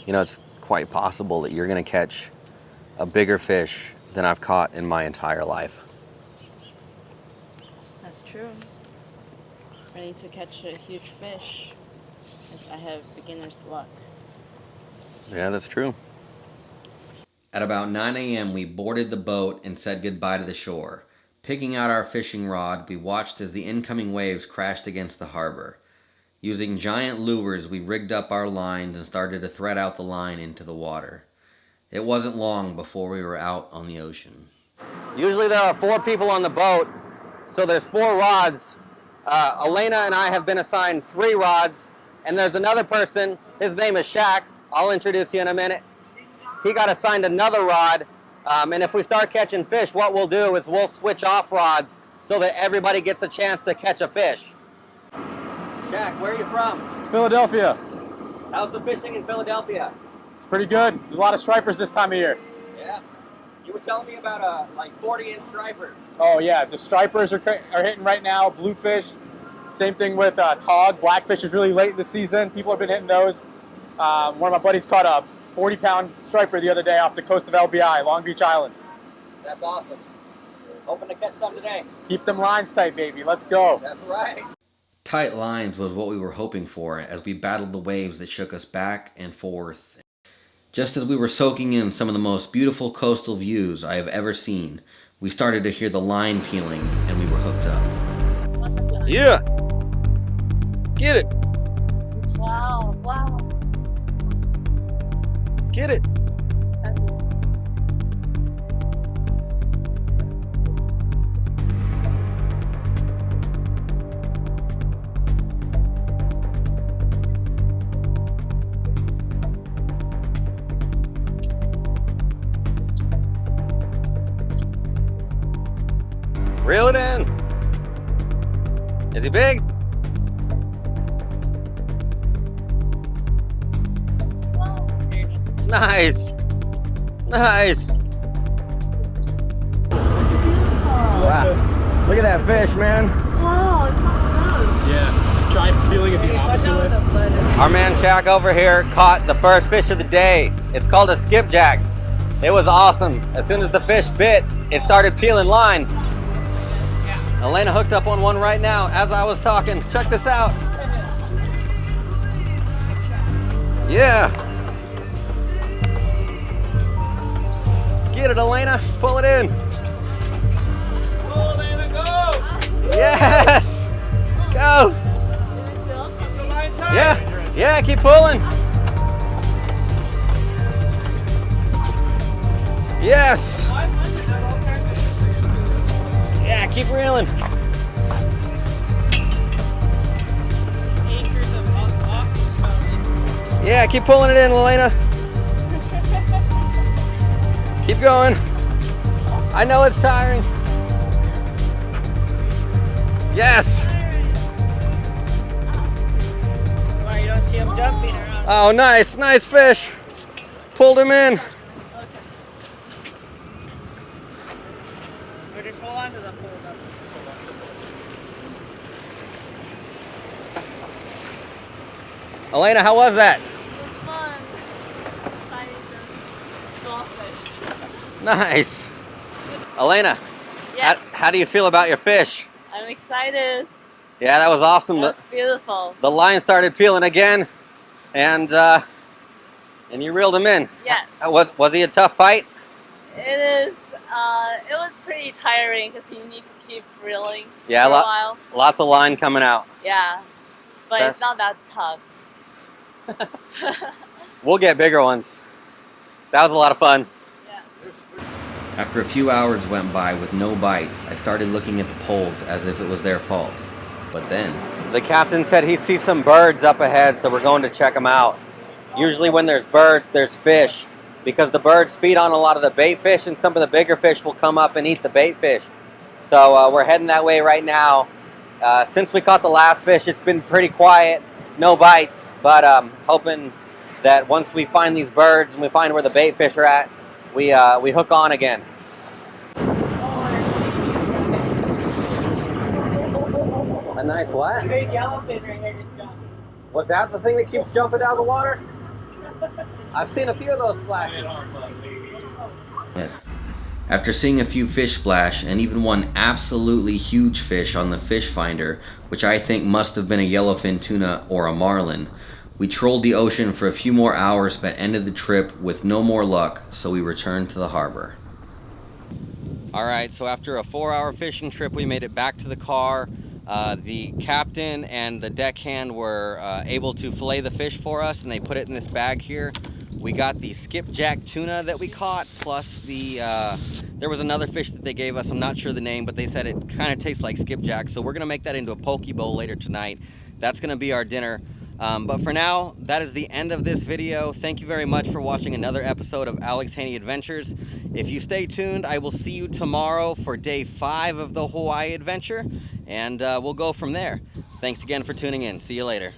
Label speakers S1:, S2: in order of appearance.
S1: You know, it's quite possible that you're going to catch a bigger fish than I've caught in my entire life.
S2: That's true. Ready to catch a huge fish, as I have beginner's luck.
S1: Yeah, that's true. At about 9 a.m., we boarded the boat and said goodbye to the shore. Picking out our fishing rod, we watched as the incoming waves crashed against the harbor. Using giant lures, we rigged up our lines and started to thread out the line into the water. It wasn't long before we were out on the ocean. Usually there are 4 people on the boat, so there's 4 rods. Elena and I have been assigned 3 rods, and there's another person. His name is Shaq. I'll introduce you in a minute. He got assigned another rod, and if we start catching fish, what we'll do is we'll switch off rods so that everybody gets a chance to catch a fish. Shaq, where are you from?
S3: Philadelphia.
S1: How's the fishing in Philadelphia?
S3: It's pretty good. There's a lot of stripers this time of year.
S1: Yeah. You were telling me about like 40-inch stripers.
S3: Oh yeah, the stripers are hitting right now. Bluefish. Same thing with tog. Blackfish is really late in the season. People have been hitting those. One of my buddies caught a 40-pound striper the other day off the coast of LBI, Long Beach Island.
S1: That's awesome. Hoping to catch some today.
S3: Keep them lines tight, baby. Let's go.
S1: That's right. Tight lines was what we were hoping for as we battled the waves that shook us back and forth. Just as we were soaking in some of the most beautiful coastal views I have ever seen, we started to hear the line peeling and we were hooked up. Yeah! Get it!
S2: Wow, wow.
S1: Get it! Reel it in. Is he big? Nice. Nice. Wow. Look at that fish, man.
S2: Wow, it's so smooth.
S3: Yeah. Try feeling it the opposite way.
S1: Our man Shaq over here caught the first fish of the day. It's called a skipjack. It was awesome. As soon as the fish bit, it started peeling line. Elena hooked up on one right now as I was talking. Check this out. Yeah. Get it, Elena. Pull it in.
S3: Go, Elena, go!
S1: Yes. Go.
S3: Keep the line tight.
S1: Yeah. Yeah, keep pulling. Yes. Yeah, keep reeling. Yeah, keep pulling it in, Elena. Keep going. I know it's tiring. Yes.
S2: Well, you don't see him jumping around.
S1: Oh, nice. Nice fish. Pulled him in.
S2: Or just hold on to the pole.
S1: Elena, how was that?
S2: It was fun. Fighting the goldfish.
S1: Nice. Elena,
S2: Yeah,
S1: how do you feel about your fish?
S2: I'm excited.
S1: Yeah, that was awesome.
S2: That's beautiful.
S1: The line started peeling again, and you reeled him in.
S2: Yeah.
S1: Was he a tough fight?
S2: It is. It was pretty tiring because you need to keep reeling
S1: Yeah,
S2: for a while.
S1: Lots of line coming out.
S2: Yeah, but
S1: That's-
S2: it's not that tough.
S1: We'll get bigger ones. That was a lot of fun.
S2: Yeah.
S1: After a few hours went by with no bites, I started looking at the poles as if it was their fault. But then... The captain said he sees some birds up ahead, so we're going to check them out. Usually when there's birds, there's fish, because the birds feed on a lot of the bait fish, and some of the bigger fish will come up and eat the bait fish. So we're heading that way right now. Since we caught the last fish, it's been pretty quiet, no bites, but hoping that once we find these birds and we find where the bait fish are at, we hook on again. A nice what?
S2: Big yellowfin right here just jumped.
S1: Was that the thing that keeps jumping out of the water? I've seen a few of those flashes. After seeing a few fish splash and even one absolutely huge fish on the fish finder, which I think must have been a yellowfin tuna or a marlin, we trolled the ocean for a few more hours but ended the trip with no more luck, so we returned to the harbor. Alright, so after a 4-hour fishing trip, we made it back to the car. The captain and the deckhand were able to fillet the fish for us, and they put it in this bag here. We got the skipjack tuna that we caught, plus there was another fish that they gave us. I'm not sure the name, but they said it kind of tastes like skipjack, so we're going to make that into a poke bowl later tonight. That's going to be our dinner. But for now, that is the end of this video. Thank you very much for watching another episode of Alex Haney Adventures. If you stay tuned, I will see you tomorrow for day 5 of the Hawaii adventure, and we'll go from there. Thanks again for tuning in. See you later.